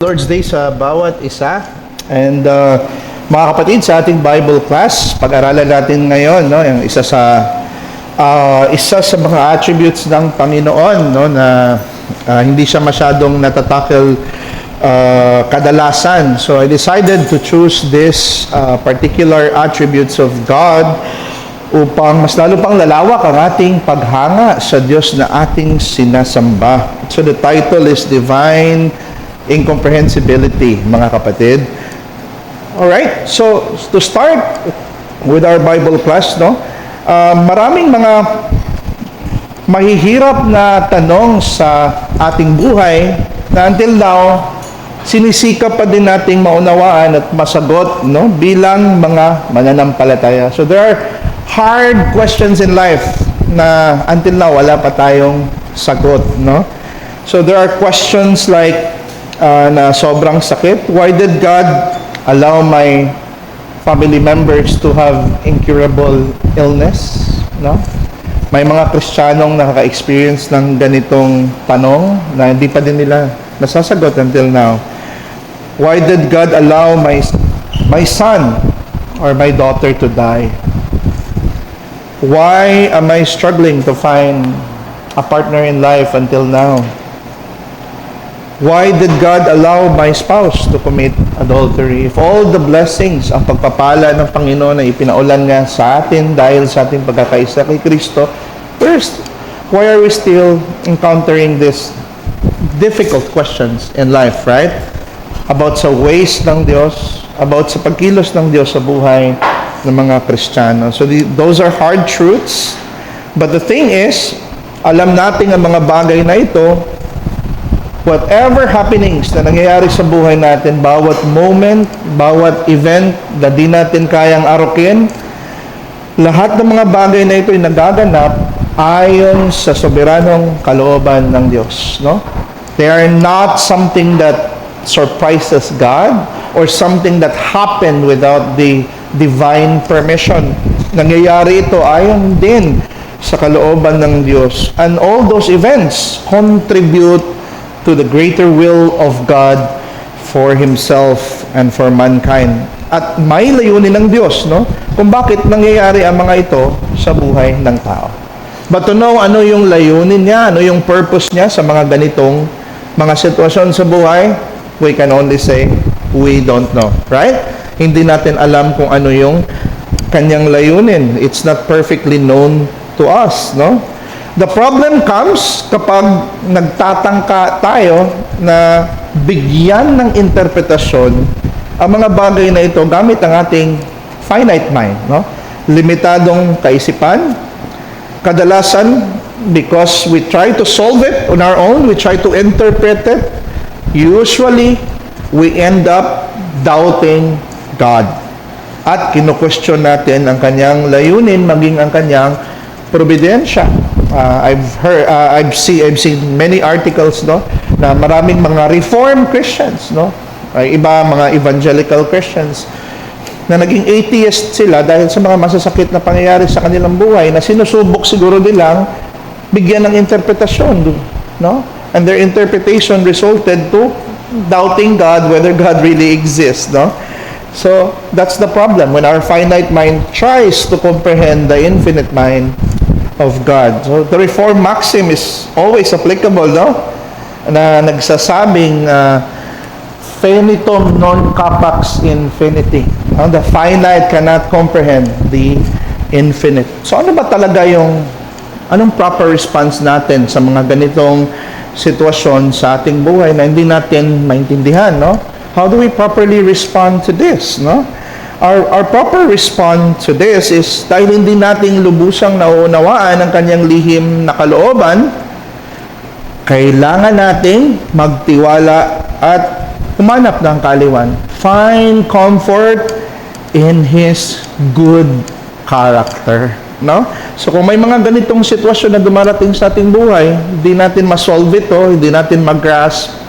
Lord's Day sa bawat isa. And mga kapatid, sa ating Bible class, pag-aralan natin ngayon, no, yung isa sa mga attributes ng Panginoon, no, na hindi siya masyadong natatackle kadalasan. So I decided to choose this particular attributes of God upang mas lalo pang lalawak ang ating paghanga sa Diyos na ating sinasamba. So the title is Divine Incomprehensibility, mga kapatid. Alright, so to start with our Bible class, no, maraming mga mahihirap na tanong sa ating buhay na until now, sinisikap pa din nating maunawaan at masagot, no, bilang mga mananampalataya. So there are hard questions in life na until now wala pa tayong sagot, no? So there are questions like na sobrang sakit. Why did God allow my family members to have incurable illness? No? May mga Kristiyanong nakaka-experience ng ganitong tanong na hindi pa din nila nasasagot until now. Why did God allow my son or my daughter to die? Why am I struggling to find a partner in life until now? Why did God allow my spouse to commit adultery? If all the blessings, ang pagpapala ng Panginoon na ipinaulan nga sa atin dahil sa ating pagkakaisa kay Kristo, why are we still encountering these difficult questions in life, right? About sa ways ng Diyos, about sa pagkilos ng Diyos sa buhay ng mga Kristiyano. So those are hard truths. But the thing is, alam natin ang mga bagay na ito, whatever happenings na nangyayari sa buhay natin, bawat moment, bawat event na di natin kayang arukin, lahat ng mga bagay na ito ay nagaganap ayon sa soberanong kalooban ng Diyos, no? They are not something that surprises God or something that happened without the divine permission. Nangyayari ito ayon din sa kalooban ng Diyos. And all those events contribute to the greater will of God for Himself and for mankind. At may layunin ng Diyos, no, kung bakit nangyayari ang mga ito sa buhay ng tao. But to know ano yung layunin niya, ano yung purpose niya sa mga ganitong mga sitwasyon sa buhay, we can only say, we don't know. Right? Hindi natin alam kung ano yung kanyang layunin. It's not perfectly known to us, no? The problem comes kapag nagtatangka tayo na bigyan ng interpretasyon ang mga bagay na ito gamit ang ating finite mind, no? Limitadong kaisipan. Kadalasan, because we try to solve it on our own, we try to interpret it, usually, we end up doubting God. At kinu-question natin ang kanyang layunin, maging ang kanyang providensya. I've seen many articles, no, na maraming mga Reformed Christians, no, iba mga evangelical Christians na naging atheist sila dahil sa mga masasakit na pangyayari sa kanilang buhay na sinusubok siguro nilang bigyan ng interpretasyon, no? And their interpretation resulted to doubting God, whether God really exists, no? So that's the problem when our finite mind tries to comprehend the infinite mind of God. So the Reformed maxim is always applicable, no? Na nagsasabing finitum non capax infinity. The finite cannot comprehend the infinite. So ano ba talaga anong proper response natin sa mga ganitong sitwasyon sa ating buhay na hindi natin maintindihan, no? How do we properly respond to this, no? Our proper response to this is dahil hindi natin lubusang nauunawaan ang kanyang lihim na kalooban, kailangan nating magtiwala at humanap ng kaaliwan. Find comfort in His good character, no? So kung may mga ganitong sitwasyon na dumarating sa ating buhay, hindi natin ma-solve ito, hindi natin mag-grasp,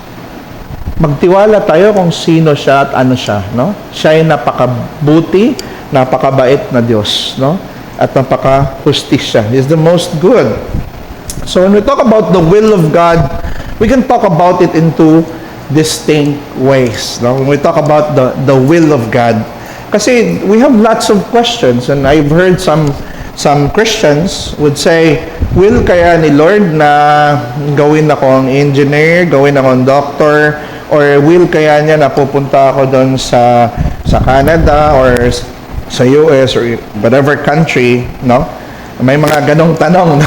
magtiwala tayo kung sino siya at ano siya, no? Siya ay napakabuti, napakabait na Diyos, no? At napaka-hustisya. He is the most good. So when we talk about the will of God, we can talk about it into distinct ways. No? When we talk about the will of God, kasi we have lots of questions, and I've heard some Christians would say, will kaya ni Lord na gawin akong engineer, gawin akong doctor, or will kaya niya na pupunta ako doon sa Canada or sa US or whatever country, no? May mga ganong tanong.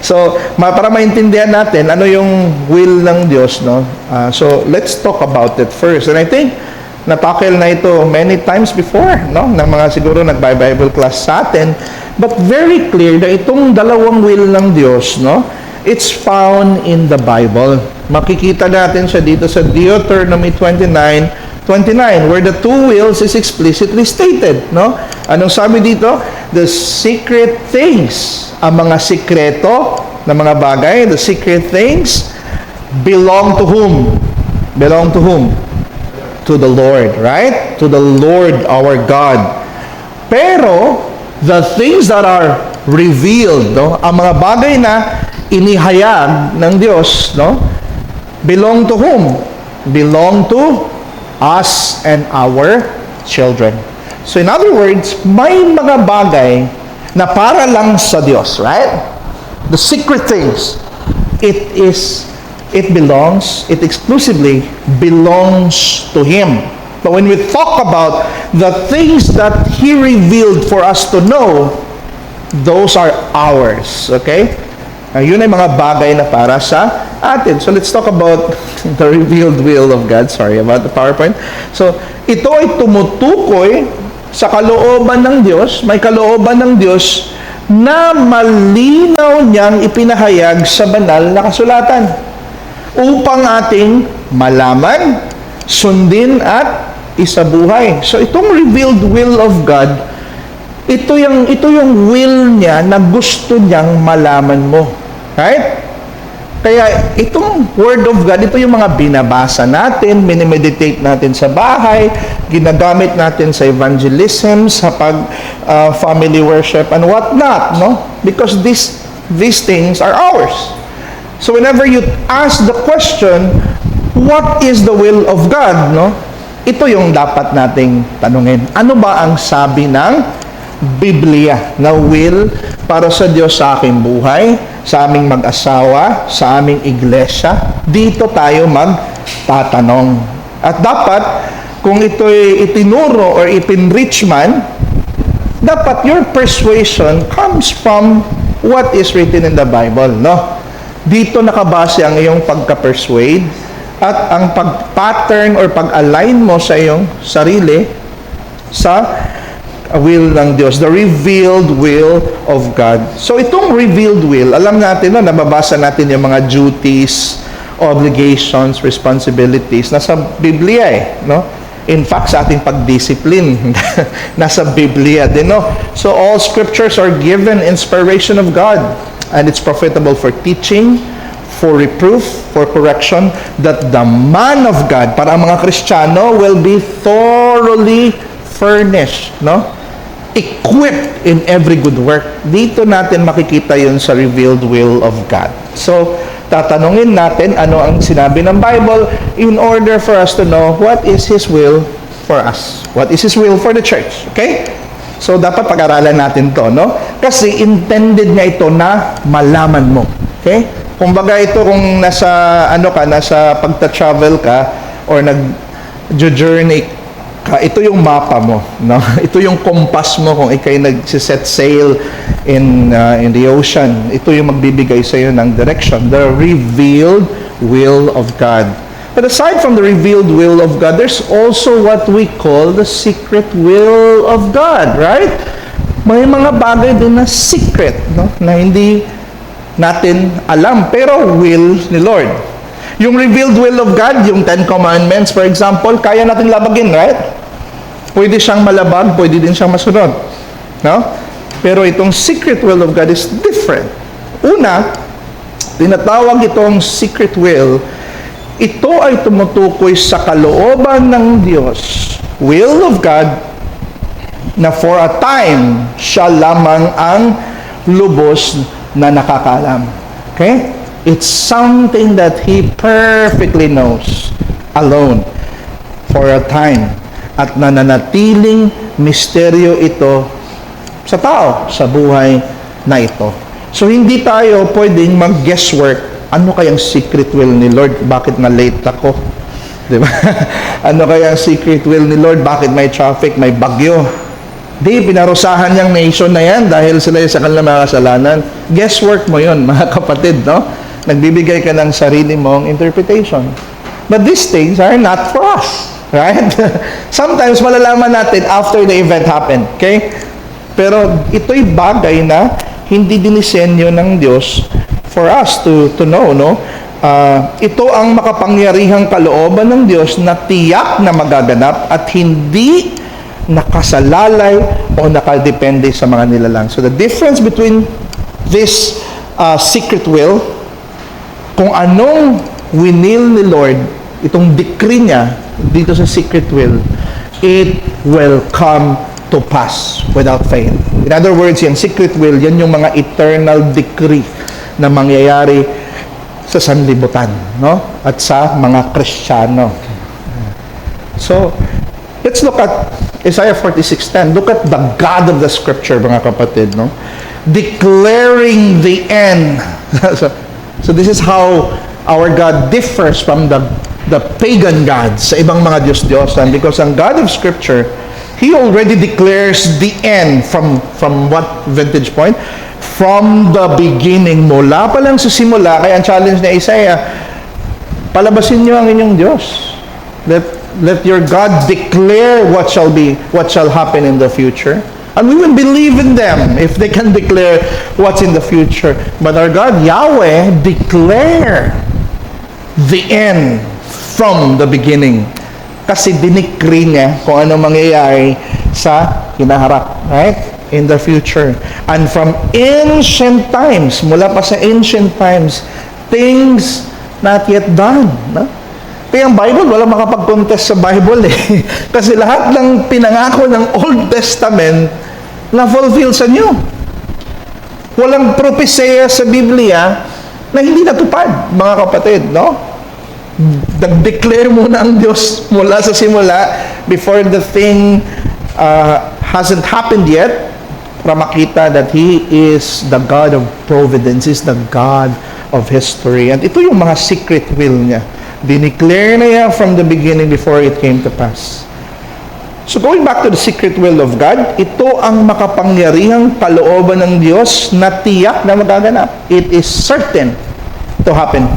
So, para maintindihan natin ano yung will ng Diyos, no? So, let's talk about it first. And I think natakil na ito many times before, no? Ng mga siguro nag-Bible class sa atin. But very clear na itong dalawang will ng Diyos, no? It's found in the Bible. Makikita natin siya dito sa Deuteronomy 29:29, where the two wills is explicitly stated, no? Anong sabi dito? The secret things, ang mga sikreto na mga bagay, the secret things belong to whom? Belong to whom? To the Lord, right? To the Lord our God. Pero the things that are revealed, no? Ang mga bagay na inihayag ng Diyos, no? Belong to whom? Belong to us and our children. So in other words, may mga bagay na para lang sa Diyos, right? The secret things, it exclusively belongs to Him. But when we talk about the things that He revealed for us to know, those are ours, okay? Yun ay mga bagay na para sa atin. So let's talk about the revealed will of God. Sorry about the PowerPoint. So ito ay tumutukoy sa kalooban ng Diyos, may kalooban ng Diyos na malinaw niyang ipinahayag sa banal na kasulatan upang ating malaman, sundin at isabuhay. So itong revealed will of God, ito yung will niya na gusto niyang malaman mo. Right? Kaya itong Word of God, ito yung mga binabasa natin, minimeditate natin sa bahay, ginagamit natin sa evangelism, sa family worship, and what not, no? Because these things are ours. So whenever you ask the question, what is the will of God, no? Ito yung dapat nating tanungin. Ano ba ang sabi ng Biblia na will para sa Diyos sa aking buhay, sa aming mag-asawa, sa aming iglesia? Dito tayo magtatanong. At dapat, kung ito'y itinuro or ipinreach man, dapat your persuasion comes from what is written in the Bible, no? Dito nakabase ang iyong pagka-persuade at ang pag-pattern or pag-align mo sa iyong sarili sa will ng Diyos, the revealed will of God. So itong revealed will, alam natin na nababasa natin yung mga duties, obligations, responsibilities nasa Biblia no? In fact, sa ating pagdiscipline nasa Biblia din, no? So all scriptures are given inspiration of God, and it's profitable for teaching, for reproof, for correction, that the man of God, para ang mga Kristiyano, will be thoroughly furnished, no? Equipped in every good work. Dito natin makikita yun sa revealed will of God. So, tatanungin natin ano ang sinabi ng Bible in order for us to know what is His will for us. What is His will for the church. Okay? So, dapat pag-aralan natin to, no? Kasi intended niya ito na malaman mo. Okay? Kumbaga ito kung nasa pagta-travel ka or nag-journey ito yung mapa mo, no? Ito yung compass mo kung ikay nagsiset sail in the ocean. Ito yung magbibigay sa iyo ng direction, the revealed will of God. But aside from the revealed will of God, there's also what we call the secret will of God, right? May mga bagay din na secret, no? Na hindi natin alam, pero will ni Lord. Yung revealed will of God, yung 10 Commandments, for example, kaya natin labagin, right? Pwede siyang malabag, pwede din siyang masunod. No? Pero itong secret will of God is different. Una, tinatawag itong secret will, ito ay tumutukoy sa kalooban ng Diyos, will of God, na for a time, siya lamang ang lubos na nakakaalam. Okay? It's something that He perfectly knows alone for a time. At nananatiling misteryo ito sa tao, sa buhay na ito. So, hindi tayo pwedeng mag-guesswork. Ano kayang secret will ni Lord? Bakit na late ako? Diba? Ano kayang secret will ni Lord? Bakit may traffic, may bagyo? Di, pinarusahan niyang nation na yan dahil sila sa kanilang mga kasalanan. Guesswork mo yun, mga kapatid, no? Nagbibigay ka ng sarili mong interpretation. But these things are not for us, right? Sometimes malalaman natin after the event happened, okay? Pero ito'y bagay na hindi dinisenyo ng Diyos for us to know, no? Ito ang makapangyarihang kalooban ng Diyos na tiyak na magaganap at hindi nakasalalay o nakadepende sa mga nilalang. So the difference between this secret will, kung anong winil ni Lord, itong decree niya dito sa secret will, it will come to pass without fail. In other words, yung secret will, yan yung mga eternal decree na mangyayari sa sanlibutan, no? At sa mga Kristiyano. So, let's look at Isaiah 46:10. Look at the God of the Scripture, mga kapatid, no? Declaring the end. So this is how our God differs from the pagan gods sa ibang mga Diyos-Diyosan, because ang God of Scripture, He already declares the end from what vantage point? From the beginning, mula pa lang sa simula. Kaya ang challenge ni Isaiah, palabasin niyo ang inyong Diyos. Let your God declare what shall happen in the future. And we will believe in them if they can declare what's in the future. But our God, Yahweh, declare the end from the beginning. Kasi dinikri niya kung ano mangyayari sa hinaharap, right? In the future. And from ancient times, mula pa sa ancient times, things not yet done. No? Kaya ang Bible, wala makapag-contest sa Bible eh. Kasi lahat ng pinangako ng Old Testament na-fulfill sa New. Walang propesya sa Biblia na hindi natupad, mga kapatid, no? Nag-declare muna ang Diyos mula sa simula before the thing hasn't happened yet, para makita that He is the God of providence, He's the God of history. And ito yung mga secret will niya. Dineclare na yan from the beginning before it came to pass. So going back to the secret will of God, ito ang makapangyarihang kalooban ng Diyos na tiyak na magaganap. It is certain to happen.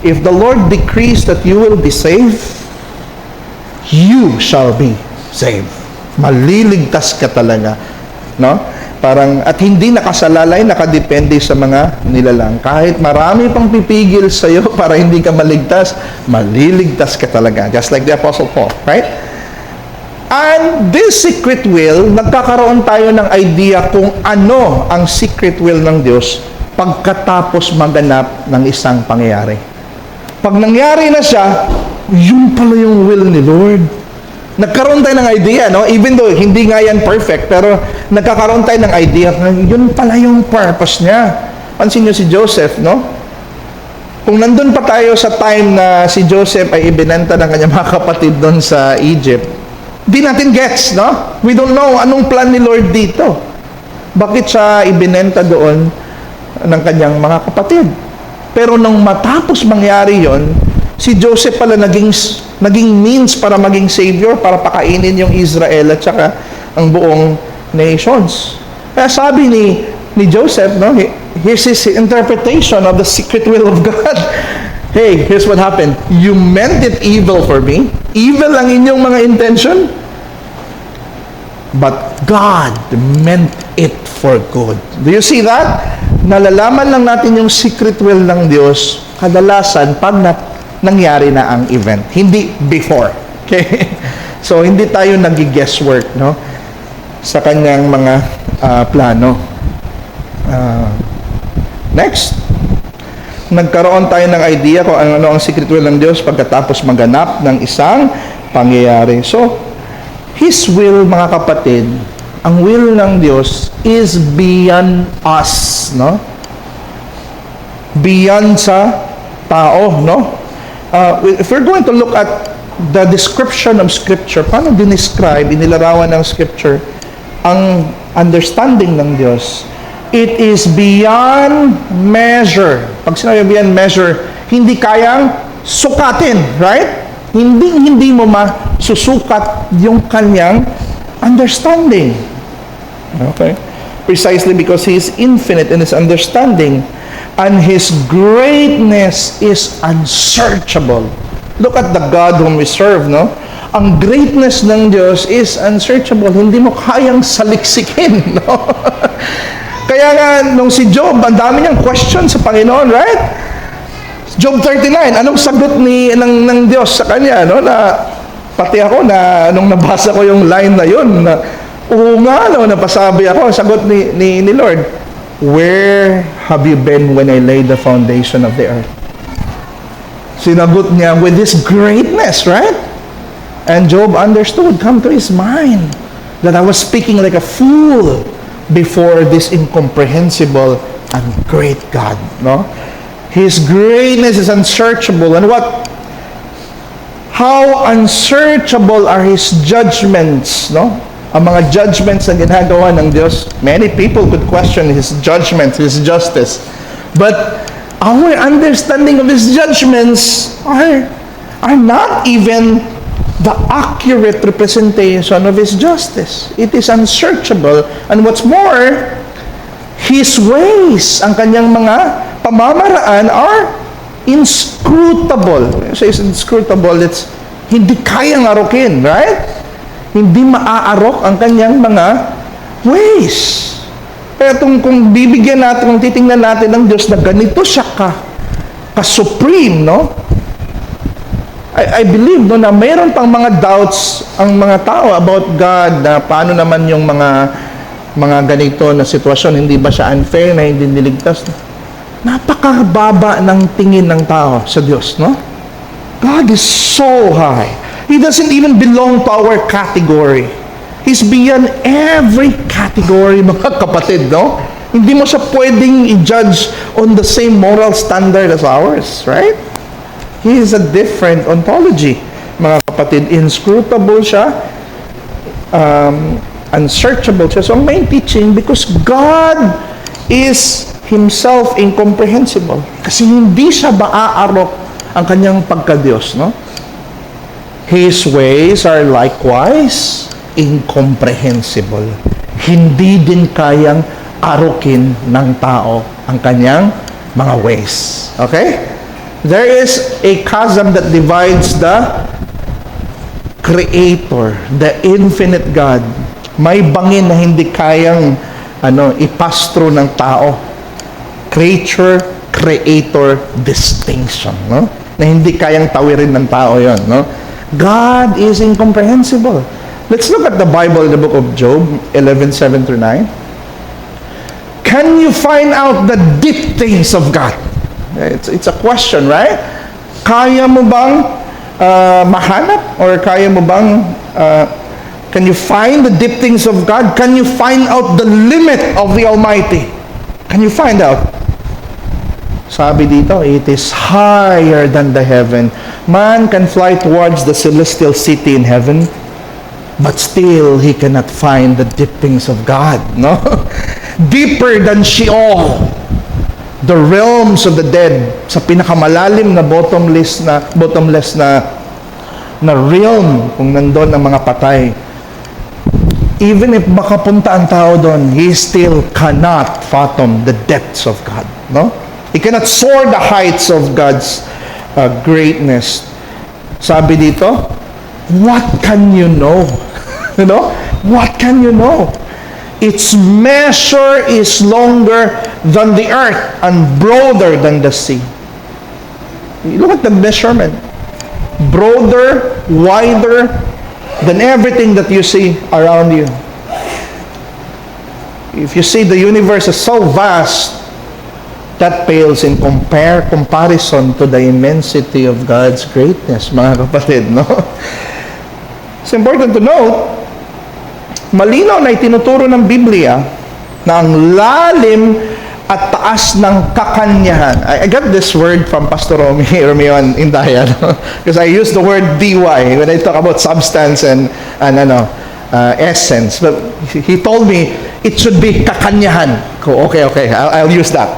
If the Lord decrees that you will be saved, you shall be saved. Maliligtas ka talaga. No? At hindi nakasalalay, nakadepende sa mga nilalang. Kahit marami pang pipigil sa iyo para hindi ka maligtas, maliligtas ka talaga. Just like the Apostle Paul, right? And this secret will, nagkakaroon tayo ng idea kung ano ang secret will ng Diyos pagkatapos maganap ng isang pangyayari. Pag nangyari na siya, yun pala yung will ni Lord. Nagkaroon tayo ng idea, no? Even though hindi nga yan perfect, pero nagkakaroon tayo ng idea na yun pala yung purpose niya. Pansin niyo si Joseph, no? Kung nandun pa tayo sa time na si Joseph ay ibinenta ng kanyang mga kapatid doon sa Egypt, di natin gets, no? We don't know anong plan ni Lord dito. Bakit siya ibinenta doon ng kanyang mga kapatid? Pero nung matapos mangyari yon, si Joseph pala naging means para maging savior, para pakainin yung Israel at saka ang buong nations. Kaya sabi ni Joseph, no, here's his interpretation of the secret will of God. Hey, here's what happened. You meant it evil for me. Evil ang inyong mga intention. But God meant it for good. Do you see that? Nalalaman lang natin yung secret will ng Diyos kadalasan pag nangyari na ang event. Hindi before. Okay? So, hindi tayo nag-guesswork, no? Sa kanyang mga plano. Next. Nagkaroon tayo ng idea kung ano ang secret will ng Diyos pagkatapos maganap ng isang pangyayari. So, His will, mga kapatid, ang will ng Diyos is beyond us, no? beyond sa tao, no? If we're going to look at the description of Scripture, paano dinescribe, inilarawan ng Scripture ang understanding ng Diyos? It is beyond measure. Pag sinabi beyond measure, hindi kayang sukatin, right? Hindi mo masusukat yung kanyang understanding. Okay? Precisely because He is infinite in His understanding, and His greatness is unsearchable. Look at the God whom we serve, no? Ang greatness ng Diyos is unsearchable. Hindi mo kayang saliksikin, no? Kaya nga, nung si Job, ang dami niyang question sa Panginoon, right? Job 39, anong sagot ng Diyos sa kanya, no? Na, pati ako, na nung nabasa ko yung line na yun, na, oo nga, no, napasabi ako, sagot ni Lord, where have you been when I laid the foundation of the earth? Sinagot niya with this greatness, right? And Job understood, come to his mind, that I was speaking like a fool before this incomprehensible and great God, no? His greatness is unsearchable. And how unsearchable are His judgments, no? Ang mga judgments na ginagawa ng Diyos, many people could question His judgments, His justice. But our understanding of His judgments are not even the accurate representation of His justice. It is unsearchable. And what's more, His ways, ang kanyang mga pamamaraan are inscrutable. When you say it's inscrutable, it's hindi kayang arukin, right? Hindi maaarok ang kanyang mga ways. Kaya kung bibigyan natin, kung titingnan natin ng Diyos na ganito siya ka-supreme, no? I believe, no, na mayroon pang mga doubts ang mga tao about God, na paano naman yung mga ganito na sitwasyon, hindi ba siya unfair, na hindi niligtas? Napakababa ng tingin ng tao sa Diyos, no? God is so high. He doesn't even belong to our category. He's beyond every category, mga kapatid, no? Hindi mo siya pwedeng i-judge on the same moral standard as ours, right? He is a different ontology, mga kapatid. Inscrutable siya, unsearchable siya. So, ang main teaching, because God is Himself incomprehensible. Kasi hindi siya maaarok ang kanyang pagka-Diyos, no? His ways are likewise incomprehensible. Hindi din kayang arukin ng tao ang kanyang mga ways. Okay? There is a chasm that divides the Creator, the infinite God. May bangin na hindi kayang i-pass through ng tao. Creator distinction, no? Na hindi kayang tawirin ng tao 'yon, no? God is incomprehensible. Let's look at the Bible in the book of Job 11:7-9. Can you find out the deep things of God? It's a question, right? Kaya mo bang mahanap, or kaya mo bang can you find the deep things of God? Can you find out the limit of the Almighty? Can you find out? Sabi dito, it is higher than the heaven. Man can fly towards the celestial city in heaven, but still he cannot find the deep things of God, no? Deeper than Sheol, the realms of the dead, sa pinakamalalim na bottomless na realm, kung nandun ang mga patay. Even if makapunta ang tao doon, he still cannot fathom the depths of God, no? He cannot soar the heights of God's greatness. Sabi dito, what can you know? You know? What can you know? Its measure is longer than the earth and broader than the sea. You look at the measurement. Broader, wider than everything that you see around you. If you see the universe is so vast, that pales in comparison to the immensity of God's greatness, mga kapatid, no? It's important to note, malinaw na itinuturo ng Biblia na ang lalim at taas ng kakanyahan. I got this word from Pastor Romeo in Dayan, because I use the word DY when I talk about substance and essence. But he told me it should be kakanyahan. Okay, I'll use that.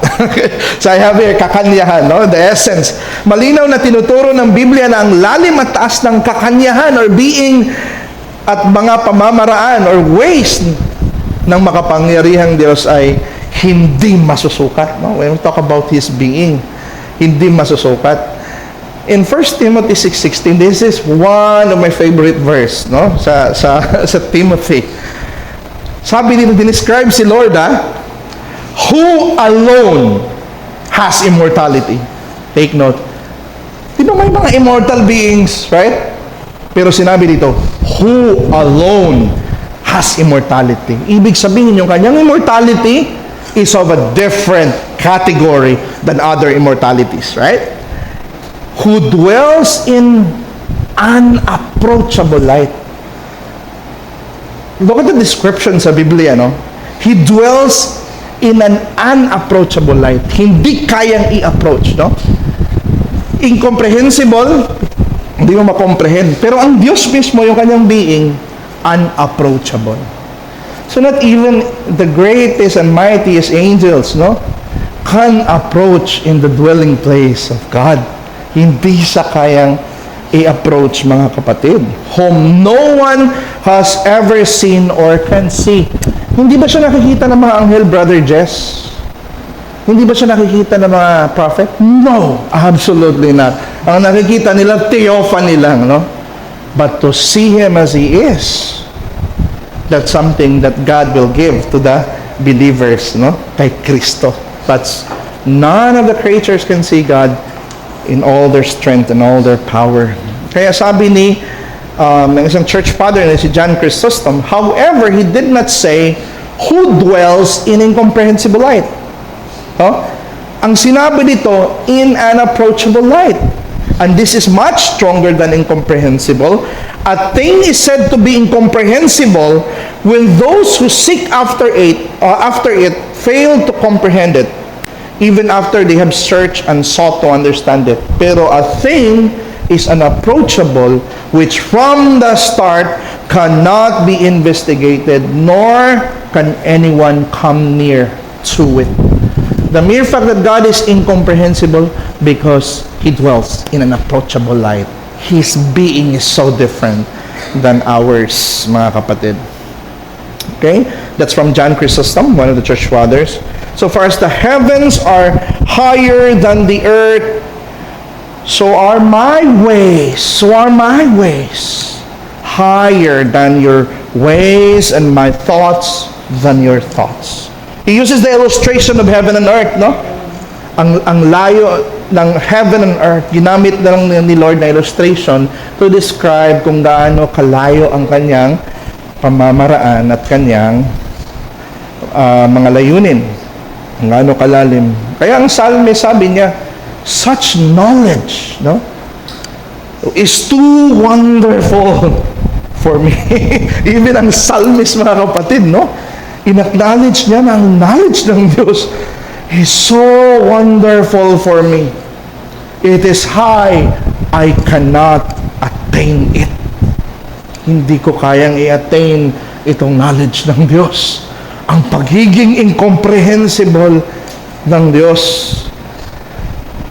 So I have here kakanyahan, no? The essence. Malinaw na tinuturo ng Biblia na ang lalim at taas ng kakanyahan or being at mga pamamaraan or ways ng makapangyarihang Diyos ay hindi masusukat. No? When we talk about His being, hindi masusukat. In 1 Timothy 6:16, this is one of my favorite verse, no? Sa Timothy. Sabi dito, dinescribe si Lord, who alone has immortality. Take note. Di ba may mga immortal beings, right? Pero sinabi dito, who alone has immortality. Ibig sabihin, yung kanyang immortality is of a different category than other immortalities, right? Who dwells in unapproachable light. Look at the description sa Biblia, no? He dwells in an unapproachable light. Hindi kayang i-approach, no? Incomprehensible, hindi mo makomprehend. Pero ang Diyos mismo, yung kanyang being, unapproachable. So not even the greatest and mightiest angels, no, can approach in the dwelling place of God. Hindi siya kayang i-approach, mga kapatid. Whom no one has ever seen or can see. Hindi ba siya nakikita ng mga anghel, Brother Jess? Hindi ba siya nakikita ng mga prophet? No, absolutely not. Ang nakikita nila, theophany lang, no? But to see Him as He is, that's something that God will give to the believers, no? Kay Kristo. But none of the creatures can see God in all their strength and all their power. Kaya sabi ni isang church father na si John Chrysostom, however, he did not say who dwells in incomprehensible light. Ang sinabi dito, in an approachable light. And this is much stronger than incomprehensible. A thing is said to be incomprehensible when those who seek after it fail to comprehend it, even after they have searched and sought to understand it. Pero a thing is unapproachable, which from the start cannot be investigated, nor can anyone come near to it. The mere fact that God is incomprehensible because He dwells in an approachable light. His being is so different than ours, mga kapatid. Okay? That's from John Chrysostom, one of the church fathers. So far as the heavens are higher than the earth, so are my ways. So are my ways higher than your ways, and my thoughts than your thoughts. He uses the illustration of heaven and earth, no? Ang layo ng heaven and earth, ginamit na lang ni Lord na illustration to describe kung gaano kalayo ang kanyang pamamaraan at kanyang mga layunin. Kung gaano kalalim. Kaya ang Salme, sabi niya, such knowledge, no, is too wonderful for me. Even ang psalmist, mga kapatid, no, in-acknowledge niya na ang knowledge ng Diyos is so wonderful for me. It is high, I cannot attain it. Hindi ko kayang i-attain itong knowledge ng Diyos. Ang pagiging incomprehensible ng Diyos.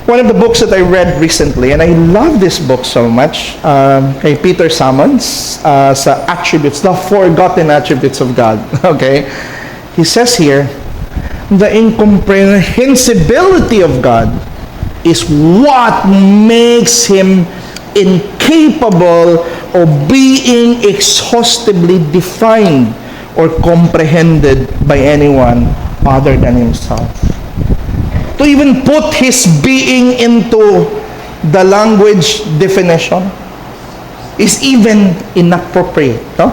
One of the books that I read recently, and I love this book so much, kay Peter Sammons, sa attributes, the forgotten attributes of God. Okay? He says here, the incomprehensibility of God is what makes Him incapable of being exhaustively defined or comprehended by anyone other than Himself. To even put His being into the language definition is even inappropriate, no?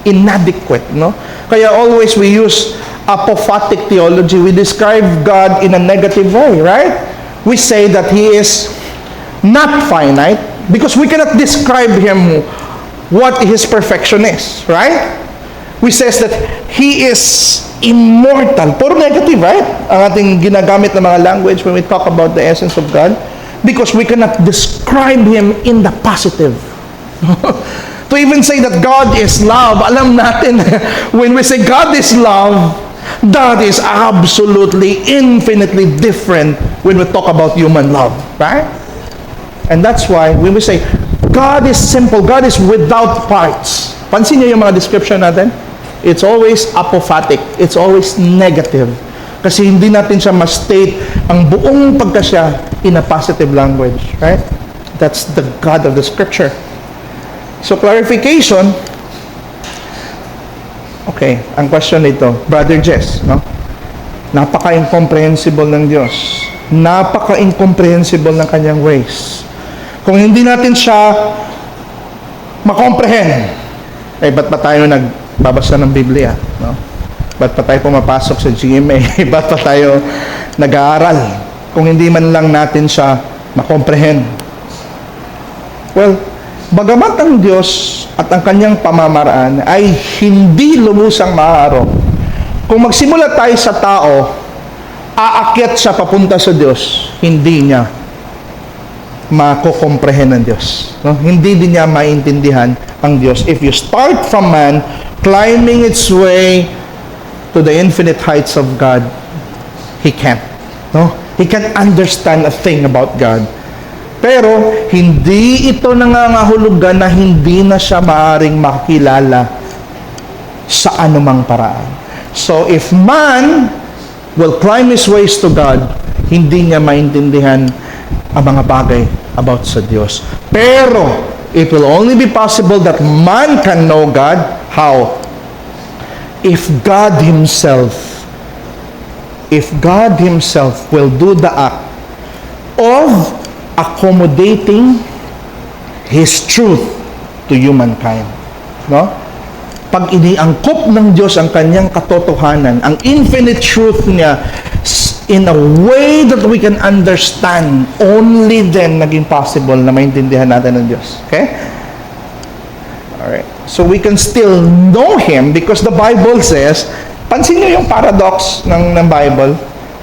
Inadequate, no? Kaya always we use apophatic theology. We describe God in a negative way, right? We say that He is not finite because we cannot describe Him what His perfection is, right? We say that He is immortal. Puro negative, right? Ang ating ginagamit na mga language when we talk about the essence of God. Because we cannot describe Him in the positive. To even say that God is love, alam natin, when we say God is love, that is absolutely, infinitely different when we talk about human love, right? And that's why when we say, God is simple, God is without parts. Pansin niyo yung mga description natin? It's always apophatic. It's always negative. Kasi hindi natin siya ma-state ang buong pagkasya in a positive language, right? That's the God of the Scripture. So, clarification. Okay, ang question nito, Brother Jess, no? Napaka-incomprehensible ng Diyos. Napaka-incomprehensible ng kanyang ways. Kung hindi natin siya makomprehend, ba't pa tayo nagbabasa ng Biblia? No? Ba't pa tayo pumapasok sa GMA? Ba't pa tayo nag-aaral? Kung hindi man lang natin siya makomprehend. Well, bagamat ang Diyos at ang kanyang pamamaraan ay hindi lumusang maaaraw. Kung magsimula tayo sa tao, aakyat siya papunta sa Diyos, hindi niya makukomprehend ng Diyos. No? Hindi din niya maintindihan ang Diyos. If you start from man, climbing its way to the infinite heights of God, he can't. No? He can't understand a thing about God. Pero, hindi ito nangangahulugan na hindi na siya maaring makilala sa anumang paraan. So, if man will climb his ways to God, hindi niya maintindihan ang mga bagay about sa Diyos. Pero, it will only be possible that man can know God. How? If God Himself will do the act of accommodating His truth to humankind. No? Pag iniangkop ng Diyos ang kanyang katotohanan, ang infinite truth niya, in a way that we can understand, only then naging possible na maintindihan natin ng Diyos. Okay? Alright. So we can still know Him because the Bible says, pansin niyo yung paradox ng Bible?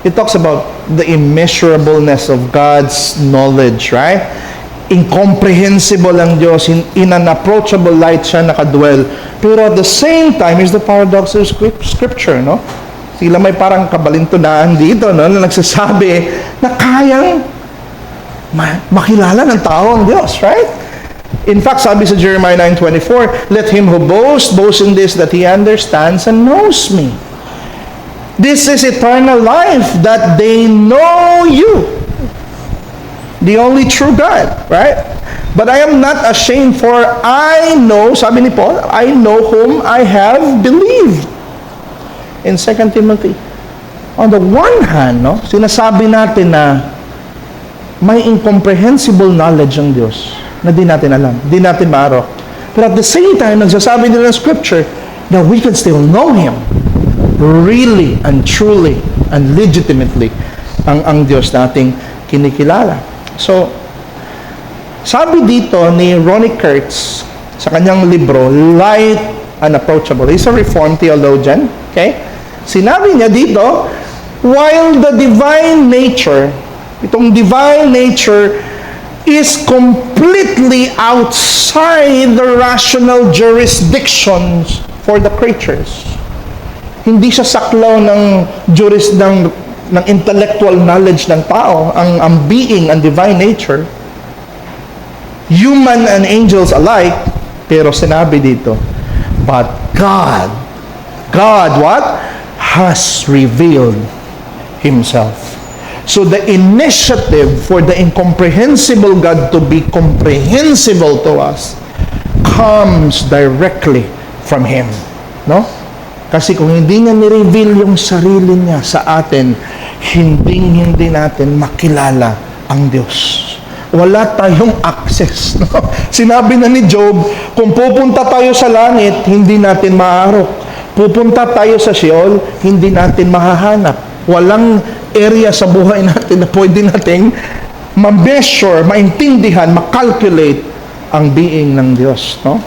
It talks about the immeasurableness of God's knowledge, right? Incomprehensible ang Diyos, in an approachable light siya nakadwell. Pero at the same time, is the paradox of Scripture, no? Sila may parang kabalintundaan dito, no? Na nagsasabi na kayang makilala ng tao ang Diyos, right? In fact, sabi sa Jeremiah 9:24, let him who boast in this, that he understands and knows me. This is eternal life, that they know you, the only true God, right? But I am not ashamed, for I know, sabi ni Paul, I know whom I have believed. In 2 Timothy. On the one hand, no, sinasabi natin na may incomprehensible knowledge ang Diyos na di natin alam, di natin maarok. But at the same time, nagsasabi din ng Scripture that we can still know Him really and truly and legitimately ang Diyos nating kinikilala. So, sabi dito ni Ronnie Kurtz sa kanyang libro, Light Unapproachable. He's a Reformed theologian. Okay? Sinabi niya dito, while the divine nature, itong divine nature is completely outside the rational jurisdictions for the creatures. Hindi siya saklaw ng ng intellectual knowledge ng tao, ang being, ang divine nature, human and angels alike. Pero sinabi dito, but God what? Has revealed Himself. So the initiative for the incomprehensible God to be comprehensible to us comes directly from Him. No? Kasi kung hindi niya ni-reveal yung sarili niya sa atin, hindi natin makilala ang Diyos. Wala tayong access. No? Sinabi na ni Job, kung pupunta tayo sa langit, hindi natin maarok. Pupunta tayo sa Sheol, hindi natin mahahanap. Walang area sa buhay natin na pwede nating ma-measure, maintindihan, ma-calculate ang being ng Diyos. No?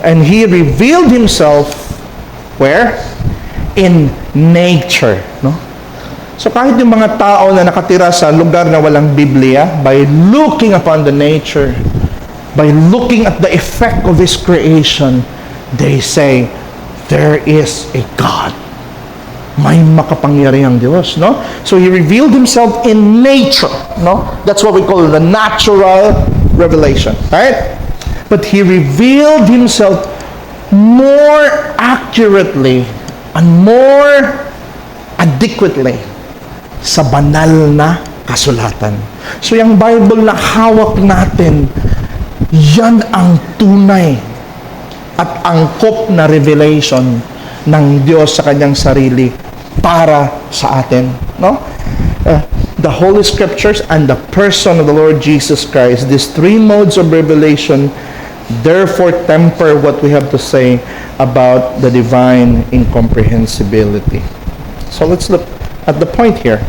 And He revealed Himself where? In nature, no? So kahit yung mga tao na nakatira sa lugar na walang Biblia, by looking upon the nature, by looking at the effect of His creation, they say, there is a God. May makapangyarihang Diyos, no? So He revealed Himself in nature, no? That's what we call the natural revelation, right? But He revealed Himself more accurately and more adequately sa banal na kasulatan. So yung Bible na hawak natin, yan ang tunay at angkop na revelation ng Diyos sa kanyang sarili para sa atin, no? The Holy Scriptures and the person of the Lord Jesus Christ, these three modes of revelation, therefore temper what we have to say about the divine incomprehensibility. So let's look at the point here.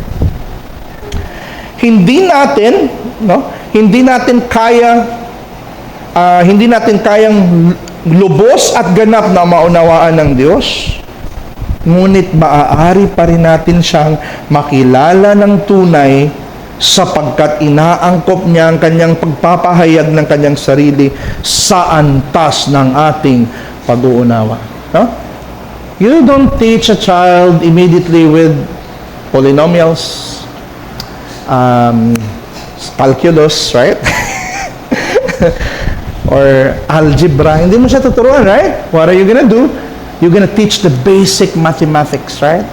Hindi natin kayang lubos at ganap na maunawaan ng Diyos, ngunit maaari pa rin natin siyang makilala ng tunay sapagkat inaangkop niya ang kanyang pagpapahayag ng kanyang sarili sa antas ng ating pag-uunawa. No? You don't teach a child immediately with polynomials, calculus, right? Or algebra. Hindi mo siya tuturuan, right? What are you gonna do? You're gonna teach the basic mathematics, right?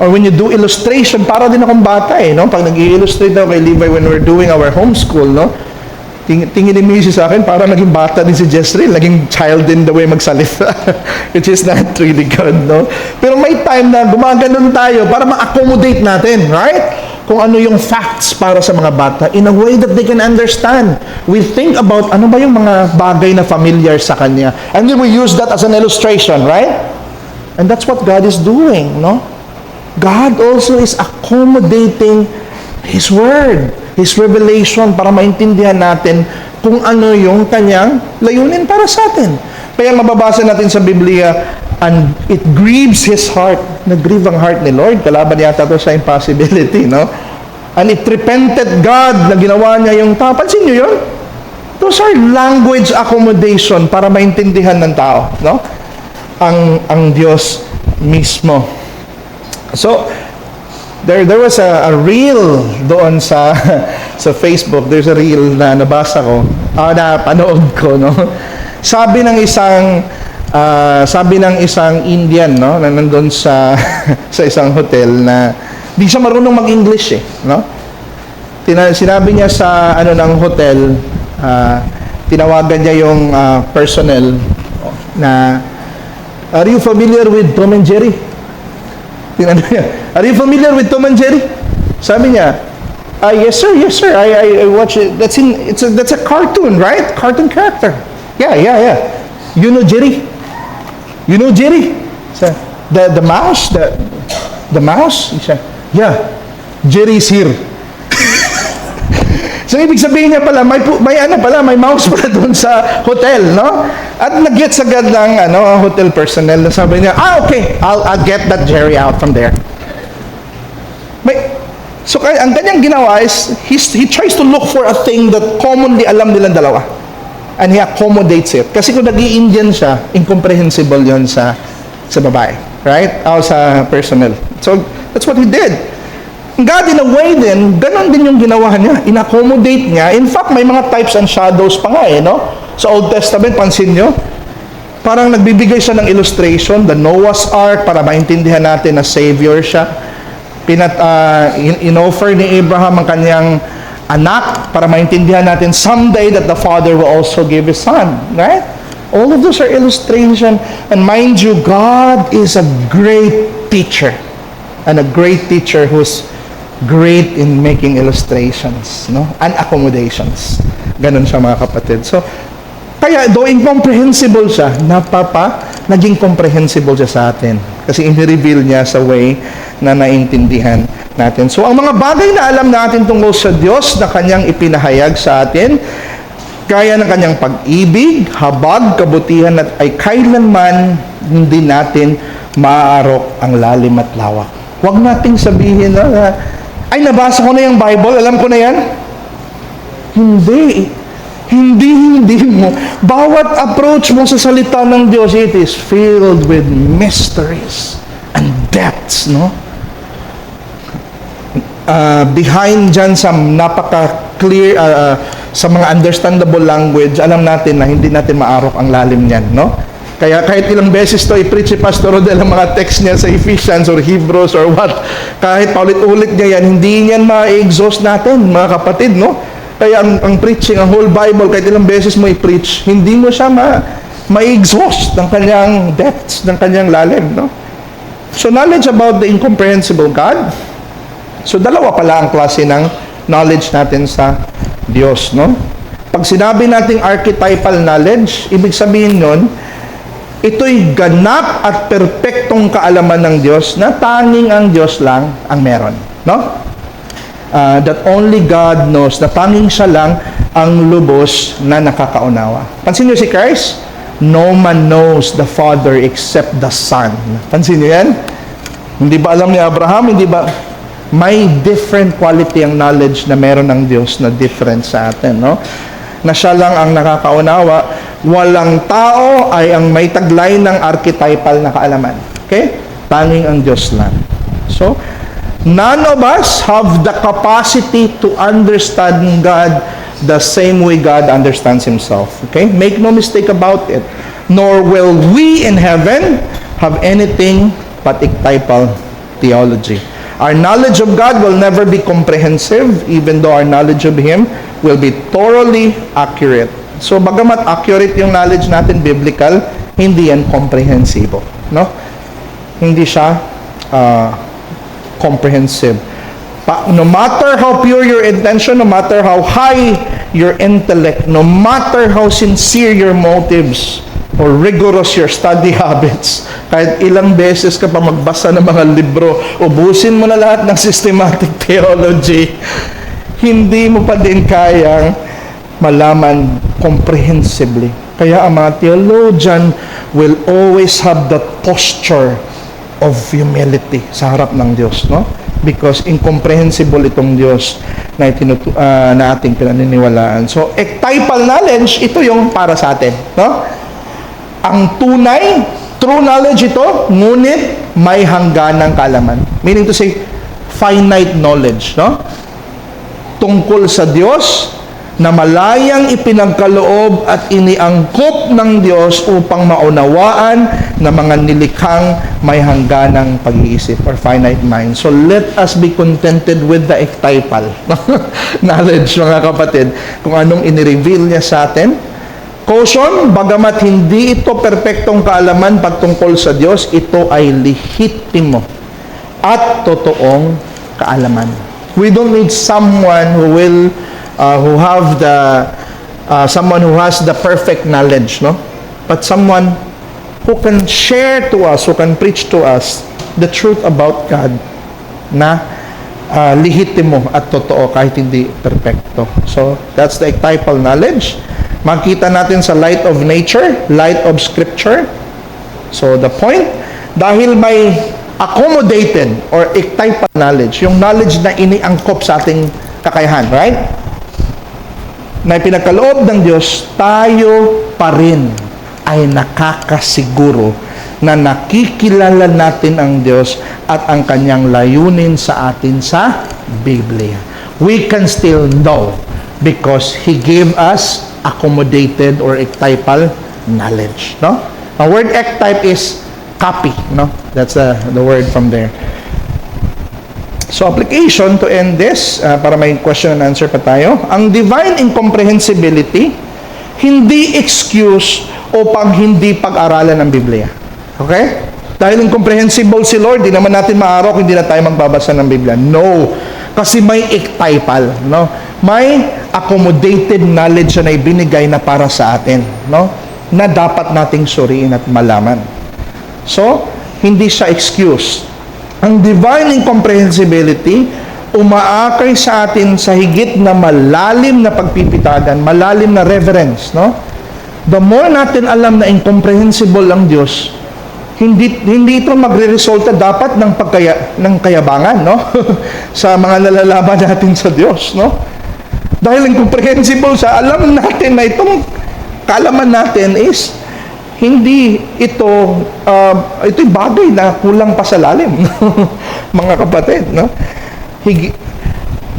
Or when you do illustration, para din akong bata no? Pag nag-i-illustrate ako kay Levi when we're doing our homeschool, no? Tingin ni Mrs. sa akin, para naging bata din si Jezreel, naging child din the way magsalita, which is not really good, no? Pero may time na gumaganon tayo para ma-accommodate natin, right? Kung ano yung facts para sa mga bata in a way that they can understand. We think about ano ba yung mga bagay na familiar sa kanya. And then we use that as an illustration, right? And that's what God is doing, no? God also is accommodating His Word, His revelation para maintindihan natin kung ano yung kanyang layunin para sa atin. Kaya mababasa natin sa Biblia, and it grieves His heart. Nag-grieve ang heart ni Lord. Kalaban yata to sa impossibility, no? And it repented God na ginawa niya yung tao. Pansin niyo yun? Those are language accommodation para maintindihan ng tao, no? Ang Diyos mismo. So, there was a reel doon sa Facebook. There's a reel na nabasa ko, na panood ko, no? Sabi ng isang Indian, no, na nandun sa sa isang hotel na di siya marunong mag-English, no? Sinabi niya sa ng hotel, tinawagan niya yung personnel na, are you familiar with Tom and Jerry? Tinanong niya, are you familiar with Tom and Jerry? Sabi niya, yes sir, I watch it. That's a cartoon, right? Cartoon character. Yeah. You know Jerry? You know Jerry? So, the mouse? The mouse? He said, yeah, Jerry's here. So, ibig sabihin niya pala, may mouse pala doon sa hotel, no? At nag-gets agad ng hotel personnel na sabi niya, okay, I'll get that Jerry out from there. So, ang kanyang ginawa is, he tries to look for a thing that commonly alam nilang dalawa. And he accommodates it. Kasi kung nag-i-Indian siya, incomprehensible yon sa babae. Right? O sa personnel. So, that's what he did. God, in a way din, ganon din yung ginawa niya. In-accommodate niya. In fact, may mga types and shadows pa nga, no? Sa Old Testament, pansin nyo, parang nagbibigay siya ng illustration, the Noah's Ark, para maintindihan natin na Savior siya. In-offer ni Abraham ang kanyang anak para maintindihan natin someday that the Father will also give His Son. Right? All of those are illustration. And mind you, God is a great teacher. And a great teacher who's great in making illustrations, no? And accommodations. Ganun siya, mga kapatid. So, kaya though incomprehensible siya, naging comprehensible siya sa atin. Kasi i-reveal niya sa way na naintindihan natin. So, ang mga bagay na alam natin tungkol sa Diyos na kanyang ipinahayag sa atin, Gaya ng kanyang pag-ibig, habag, kabutihan at ay kailanman hindi natin maaarok ang lalim at lawak. Huwag nating sabihin na, ay nabasa ko na yung Bible, alam ko na yan. Hindi. Hindi mo. Bawat approach mo sa salita ng Diyos, it is filled with mysteries and depths, no? Behind dyan sa napaka-clear, sa mga understandable language, alam natin na hindi natin maarok ang lalim niyan, no? Kaya kahit ilang beses to i-preach si Pastor Rodel ang mga text niya sa Ephesians or Hebrews or what, kahit paulit-ulit niya yan, hindi niyan ma-exhaust natin, mga kapatid, no? Kaya ang preaching, ang whole Bible, kahit ilang beses mo i-preach, hindi mo siya ma-exhaust ng kanyang depths, ng kanyang lalim, no? So, knowledge about the incomprehensible God. So, dalawa pala ang klase ng knowledge natin sa Diyos, no? Pag sinabi nating archetypal knowledge, ibig sabihin nun, ito'y ganap at perpektong kaalaman ng Diyos na tanging ang Diyos lang ang meron, no? That only God knows, na tanging siya lang ang lubos na nakakaunawa. Pansin niyo si Christ? No man knows the Father except the Son. Pansin niyo yan? Hindi ba alam ni Abraham? Hindi ba? May different quality ang knowledge na meron ng Diyos na different sa atin, no? Na siya lang ang nakakaunawa. Walang tao ay ang may taglay ng archetypal na kaalaman. Okay? Tanging ang Diyos lang. So, none of us have the capacity to understand God the same way God understands Himself. Okay? Make no mistake about it. Nor will we in heaven have anything but archetypal theology. Our knowledge of God will never be comprehensive, even though our knowledge of Him will be thoroughly accurate. So, bagamat accurate yung knowledge natin biblical, hindi yan comprehensive. No? Hindi siya comprehensive. No matter how pure your intention, no matter how high your intellect, no matter how sincere your motives, or rigorous your study habits, kahit ilang beses ka pa magbasa ng mga libro, ubusin mo na lahat ng systematic theology, hindi mo pa din kayang malaman comprehensively. Kaya ang mga theologian will always have that posture of humility sa harap ng Diyos, no? Because incomprehensible itong Diyos na na ating pinaniniwalaan. So, archetypal knowledge, ito yung para sa atin, no? Ang tunay, true knowledge ito, ngunit may hangganang kaalaman. Meaning to say, finite knowledge, no? Tungkol sa Diyos, na malayang ipinagkaloob at iniangkop ng Diyos upang maunawaan na mga nilikhang may hangganang pag-iisip or finite mind. So let us be contented with the archetypal knowledge, mga kapatid, kung anong inireveal niya sa atin. Caution, bagamat hindi ito perpektong kaalaman pagtungkol sa Diyos, ito ay lehitimo at totoong kaalaman. We don't need someone who will who have the someone who has the perfect knowledge, no? But someone who can share to us, who can preach to us the truth about God na lehitimo at totoo kahit hindi perfecto. So that's the archetypal knowledge. Makita natin sa light of nature, light of scripture. So the point, dahil may accommodated or archetypal knowledge, yung knowledge na iniangkop sa ating kakayahan, right? Na pinagkaloob ng Diyos, tayo pa rin ay nakakasiguro na nakikilala natin ang Diyos at ang kanyang layunin sa atin sa Biblia. We can still know because He gave us accommodated or archetypal knowledge. No? Ang word archetype is copy. No? That's the word from there. So, application to end this, para may question and answer pa tayo. Ang divine incomprehensibility, hindi excuse upang hindi pag-aralan ng Biblia. Okay? Dahil incomprehensible si Lord, di naman natin maarok, hindi na tayo magbabasa ng Biblia. No. Kasi may archetypal, no? May accommodated knowledge na ibinigay na para sa atin, no? Na dapat nating suriin at malaman. So, hindi siya excuse. Ang divine incomprehensibility umaakay sa atin sa higit na malalim na pagpipitagan, malalim na reverence, no? The more natin alam na incomprehensible ang Diyos, hindi ito magre-resulta dapat ng kayabangan, no? Sa mga nalalaman natin sa Diyos, no? Dahil incomprehensible sa alam natin na itong kaalaman natin is hindi ito'y bagay na kulang pa sa lalim, mga kapatid, no?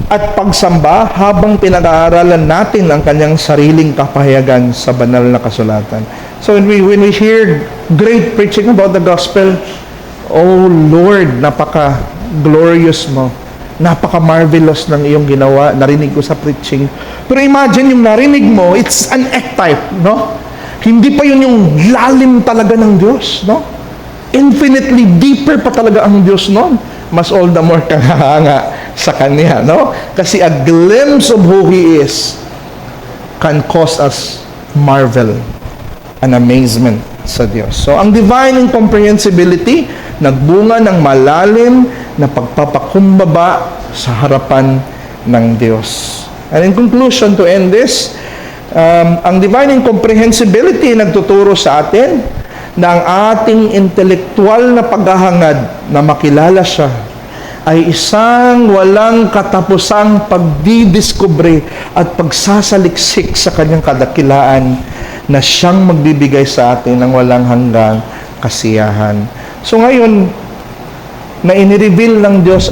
At pagsamba habang pinag-aaralan natin ang kanyang sariling kapahayagan sa banal na kasulatan. So when we hear great preaching about the gospel, oh Lord, napaka-glorious mo, napaka-marvelous ng iyong ginawa, narinig ko sa preaching. Pero imagine yung narinig mo, it's an F-type, no? Hindi pa yun yung lalim talaga ng Diyos, no? Infinitely deeper pa talaga ang Diyos noon. Mas all the more kang hahanga sa Kanya, no? Kasi a glimpse of who He is can cause us marvel and amazement sa Diyos. So, ang divine incomprehensibility, nagbunga ng malalim na pagpapakumbaba sa harapan ng Diyos. And in conclusion, to end this, ang divine incomprehensibility nagtuturo sa atin na ang ating intelektual na paghahangad na makilala siya ay isang walang katapusang pagdidiskubre at pagsasaliksik sa kanyang kadakilaan na siyang magbibigay sa atin ng walang hanggang kasiyahan. So ngayon, na inireveal ng Diyos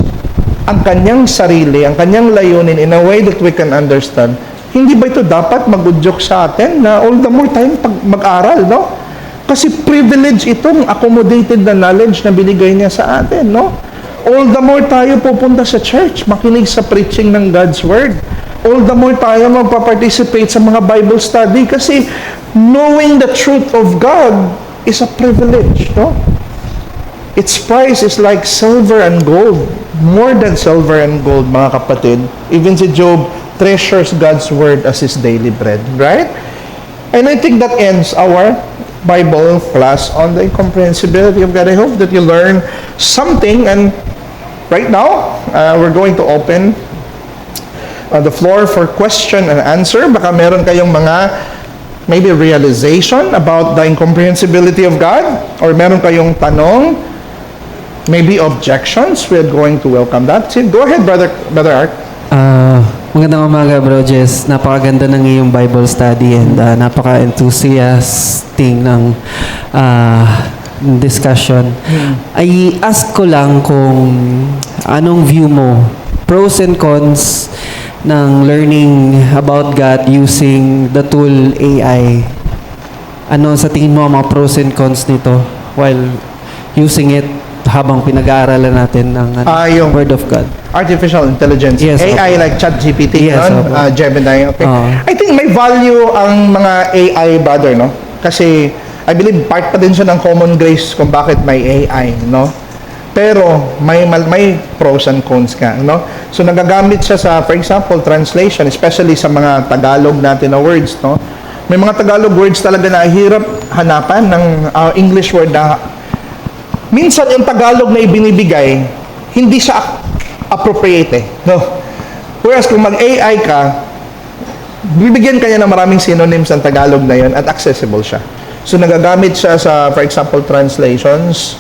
ang kanyang sarili, ang kanyang layunin in a way that we can understand, hindi ba ito dapat mag-udyok sa atin na all the more time mag-aral, no? Kasi privilege itong accommodated na knowledge na binigay niya sa atin, no? All the more tayo pupunta sa church, makinig sa preaching ng God's Word. All the more tayo magpa-participate sa mga Bible study kasi knowing the truth of God is a privilege, no? Its price is like silver and gold. More than silver and gold, mga kapatid. Even si Job treasures God's Word as his daily bread, right? And I think that ends our Bible class on the incomprehensibility of God. I hope that you learn something. And right now, we're going to open the floor for question and answer. Baka meron kayong mga maybe realization about the incomprehensibility of God, or meron kayong tanong, maybe objections. We're going to welcome that. So, go ahead, Brother Art. Magandang umaga, Bro Jess. Napakaganda ng iyong Bible study and napaka-enthusiasting ng discussion. I ask ko lang kung anong view mo, pros and cons ng learning about God using the tool AI. Ano sa tingin mo ang mga pros and cons nito while using it habang pinag-aaralan natin ng yung Word of God? Artificial intelligence. Yes, AI okay. like ChatGPT, Yes, Gemini. Okay. I think may value ang mga AI, brother, no? Kasi I believe part pa din siya ng common grace kung bakit may AI, no? Pero may pros and cons ka, no? So nagagamit siya sa, for example, translation, especially sa mga Tagalog natin na words, no? May mga Tagalog words talaga na hirap hanapan ng English word na minsan yung Tagalog na ibinibigay, hindi siya appropriate, no? Whereas kung mag-AI ka, bibigyan kanya ng maraming synonyms ng Tagalog na yun at accessible siya. So nagagamit siya sa, for example, translations.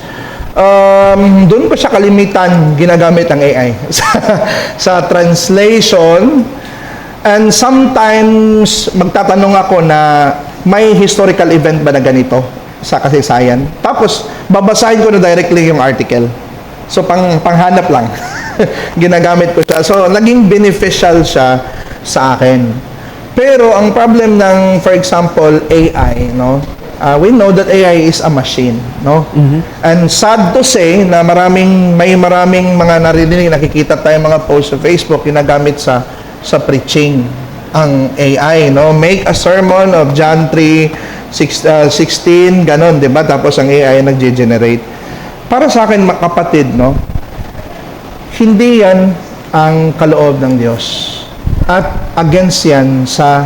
Doon ko siya kalimitan ginagamit ang AI sa translation. And sometimes magtatanong ako na may historical event ba na ganito sa kasaysayan. Tapos babasahin ko na directly yung article. So panghanap lang. Ginagamit ko siya. So naging beneficial siya sa akin. Pero ang problem ng, for example, AI, no? We know that AI is a machine, no? And sad to say na may maraming mga narinig, nakikita tayong mga posts sa Facebook ginagamit sa preaching ang AI, no? Make a sermon of John 3:16, ganon, 'di ba? Tapos ang AI nagge-generate. Para sa akin, kapatid, no? Hindi 'yan ang kaloob ng Diyos. At against 'yan sa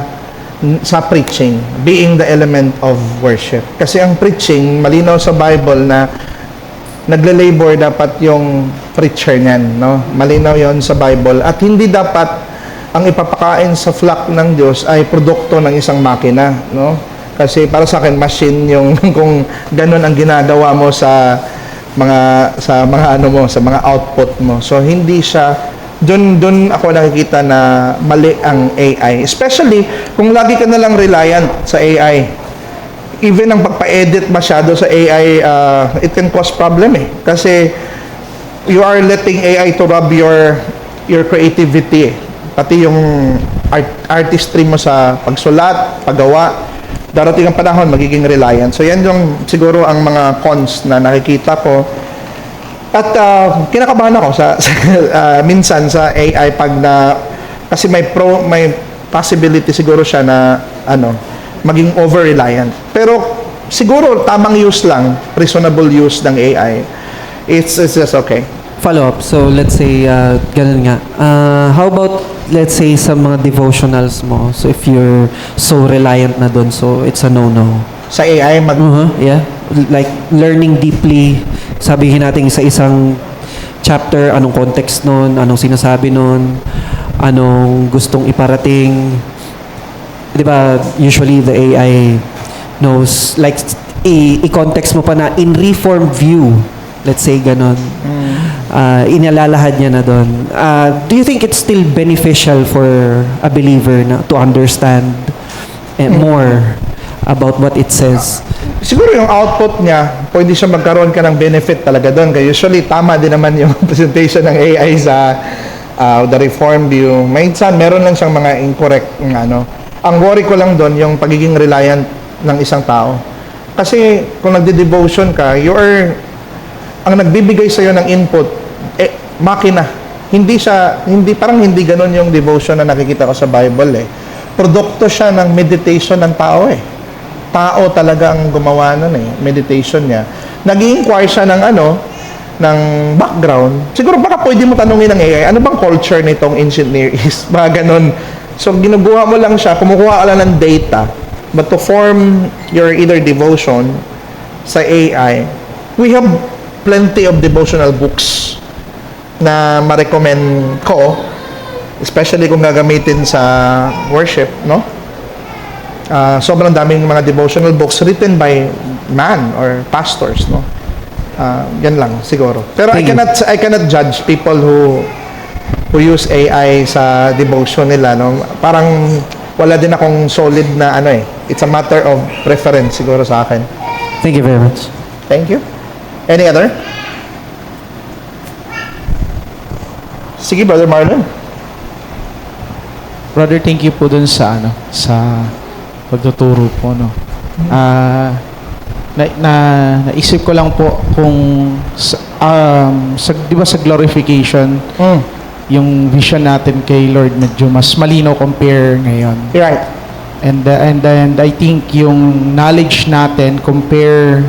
preaching, being the element of worship. Kasi ang preaching, malinaw sa Bible na nagle-labor dapat yung preacher niyan, no? Malinaw 'yon sa Bible at hindi dapat ang ipapakain sa flock ng Diyos ay produkto ng isang makina, no? Kasi para sa akin machine yung kung ganun ang ginagawa mo sa mga ano mo, sa mga output mo. So hindi siya doon ako nakikita na mali ang AI. Especially kung lagi ka na lang reliant sa AI. Even ang pagpa-edit masyado sa AI, it can cause problem eh. Kasi you are letting AI to rob your creativity eh. Pati yung artistry mo sa pagsulat, paggawa, darating ang panahon, magiging reliant. So, yan yung siguro ang mga cons na nakikita ko. At kinakabahan ako sa minsan sa AI pag kasi may possibility siguro siya na maging over-reliant. Pero siguro tamang use lang, reasonable use ng AI. It's just okay. Follow-up. So, let's say, ganun nga. How about, let's say, sa mga devotionals mo? So, if you're so reliant na dun, so it's a no-no. Sa AI, yeah. Like, learning deeply, sabihin natin sa isang chapter, anong context nun, anong sinasabi nun, anong gustong iparating. Di ba, usually the AI knows, like, i-context mo pa na in reformed view, let's say ganon. Inalalahad niya na doon. Do you think it's still beneficial for a believer na to understand more about what it says? Siguro yung output niya, pwede siya magkaroon ka ng benefit talaga doon. Kaya usually, tama din naman yung presentation ng AI sa the reform view. Minsan, meron lang siyang mga incorrect Ang worry ko lang doon, yung pagiging reliant ng isang tao. Kasi kung nagde-devotion ka, ang nagbibigay sa iyo ng input, makina. Parang hindi ganoon yung devotion na nakikita ko sa Bible eh. Produkto siya ng meditation ng tao eh. Tao talaga ang gumawa nun eh, meditation niya. Nag-i-inquire siya ng background. Siguro baka pwede mo tanungin ng AI, ano bang culture nitong ancient Near East? Mga ganon. So, ginubuha mo lang siya, kumukuha ka lang ng data. But to form your either devotion sa AI, we have plenty of devotional books na ma-recommend ko, especially kung gagamitin sa worship, no? Sobrang daming mga devotional books written by man or pastors, no? Yan lang siguro. Pero I cannot judge people who use AI sa devotion nila, no? Parang wala din akong solid na it's a matter of preference siguro sa akin. Thank you very much. Thank you. Any other? Sige, Brother Marlon. Brother, thank you po dun sa sa pagtuturo po, no. Naisip ko lang po kung di ba sa glorification, yung vision natin kay Lord medyo mas malinaw compare ngayon. Right. And then I think yung knowledge natin compare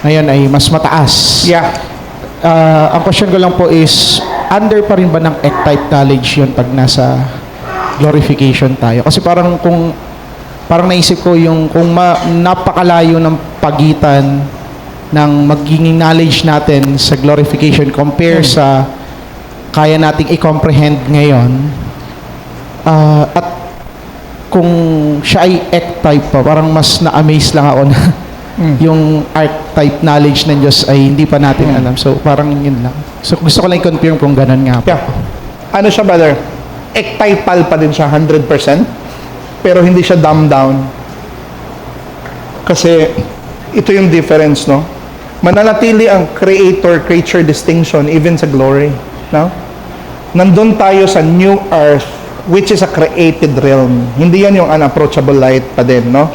ngayon ay mas mataas. Yeah. Ang question ko lang po is, under pa rin ba ng type knowledge yun pag nasa glorification tayo? Kasi parang naisip ko yung kung napakalayo ng pagitan ng magiging knowledge natin sa glorification compare sa kaya nating i-comprehend ngayon, at kung siya ay type pa, parang mas na-amaze lang ako na yung archetype knowledge ng Diyos ay hindi pa natin alam. So, parang yun lang. So, gusto ko lang i-confirm kung ganun nga po. Yeah. Ano siya, brother? Archetypal pa din siya, 100%. Pero hindi siya dumbed down. Kasi, ito yung difference, no? Mananatili ang creator-creature distinction even sa glory. No? Nandun tayo sa new earth, which is a created realm. Hindi yan yung unapproachable light pa din, no?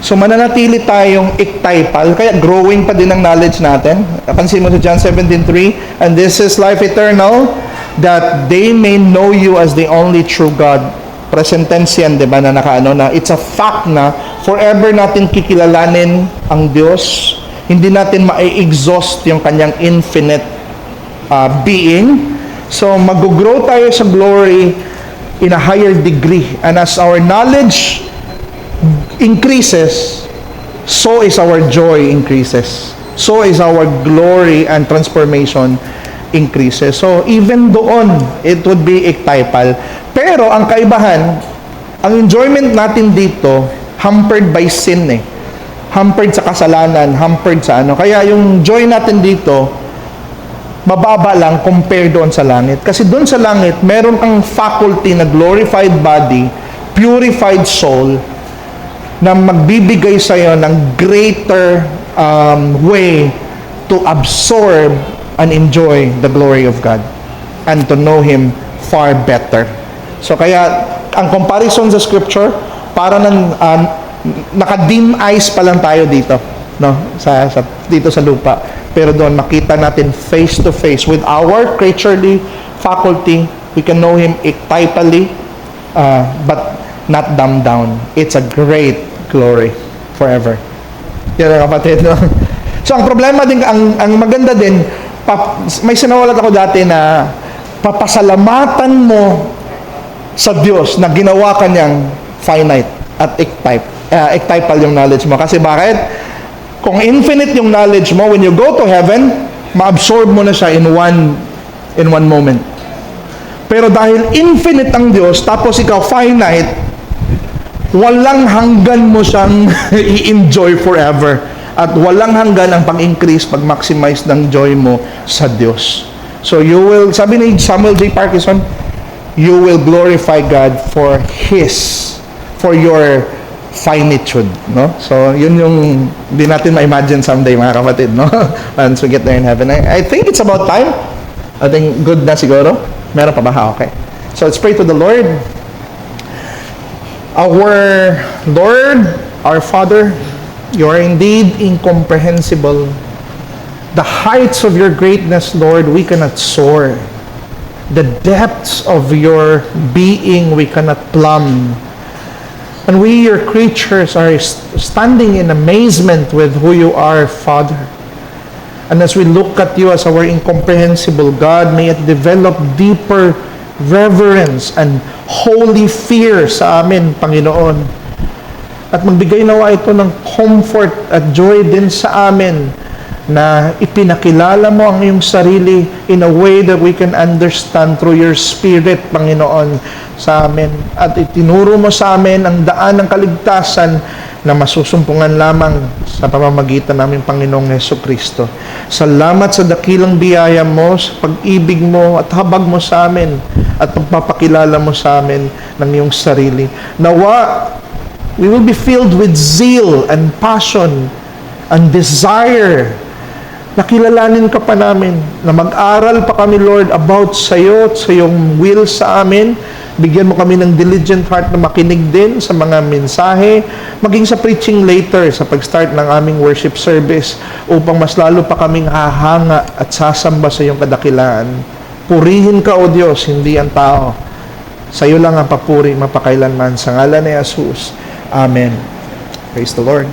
So, mananatili tayong archetypal, kaya growing pa din ang knowledge natin. Pansin mo sa John 17:3, and this is life eternal, that they may know you as the only true God. Present tense yan, di ba, na it's a fact na forever natin kikilalanin ang Diyos. Hindi natin ma-exhaust yung kanyang infinite being. So, mag-grow tayo sa glory in a higher degree. And as our knowledge increases, so is our joy increases. so is our glory and transformation increases. So, even doon, it would be ektypal. Pero, ang kaibahan, ang enjoyment natin dito, hampered by sin eh. Hampered sa kasalanan, hampered sa ano. Kaya yung joy natin dito, mababa lang compare doon sa langit. Kasi doon sa langit, meron kang faculty na glorified body, purified soul, na magbibigay sa'yo ng greater way to absorb and enjoy the glory of God and to know Him far better. So kaya, ang comparison sa Scripture, para ng naka-dim eyes pa lang tayo dito, no? Dito sa lupa. Pero doon, makita natin face to face with our creaturely faculty. We can know Him ektypally, but not dumbed down. It's a great glory forever. Yan ang kapatid, no? So, ang problema din, ang maganda din, may sinawalat ako dati na papasalamatan mo sa Diyos na ginawa ka niyang finite at ektypal yung knowledge mo. Kasi bakit? Kung infinite yung knowledge mo, when you go to heaven, ma-absorb mo na siya in one moment. Pero dahil infinite ang Diyos, tapos ikaw finite, walang hanggan mo siyang i-enjoy forever. At walang hanggan ang pag-increase, pag-maximize ng joy mo sa Diyos. So you will, sabi ni Samuel J. Parkinson, you will glorify God for your finitude, no? So yun yung hindi natin ma-imagine someday, mga kapatid, no? Once we get there in heaven. I think it's about time. I think good na siguro. Meron pa ba? Okay. So let's pray to the Lord. Our Lord, our Father, you are indeed incomprehensible. The heights of your greatness, Lord, we cannot soar. The depths of your being we cannot plumb. And we, your creatures, are standing in amazement with who you are, Father. And as we look at you as our incomprehensible God, may it develop deeper reverence and holy fear sa amin, Panginoon. At magbigay nawa ito ng comfort at joy din sa amin na ipinakilala mo ang iyong sarili in a way that we can understand through your Spirit, Panginoon, sa amin. At itinuro mo sa amin ang daan ng kaligtasan na masusumpungan lamang sa pamamagitan namin, Panginoong Hesukristo. Salamat sa dakilang biyaya mo, sa pag-ibig mo at habag mo sa amin at pagpapakilala mo sa amin ng iyong sarili. Nawa, we will be filled with zeal and passion and desire na kilalanin ka pa namin, na mag-aral pa kami, Lord, about sa iyo at sa iyong will sa amin. Bigyan mo kami ng diligent heart na makinig din sa mga mensahe, maging sa preaching later, sa pag-start ng aming worship service, upang mas lalo pa kaming hahanga at sasamba sa iyong kadakilaan. Purihin ka, O Diyos, hindi ang tao. Sa iyo lang ang papuri, mapakailanman. Sa ngalan ni Jesus. Amen. Praise the Lord.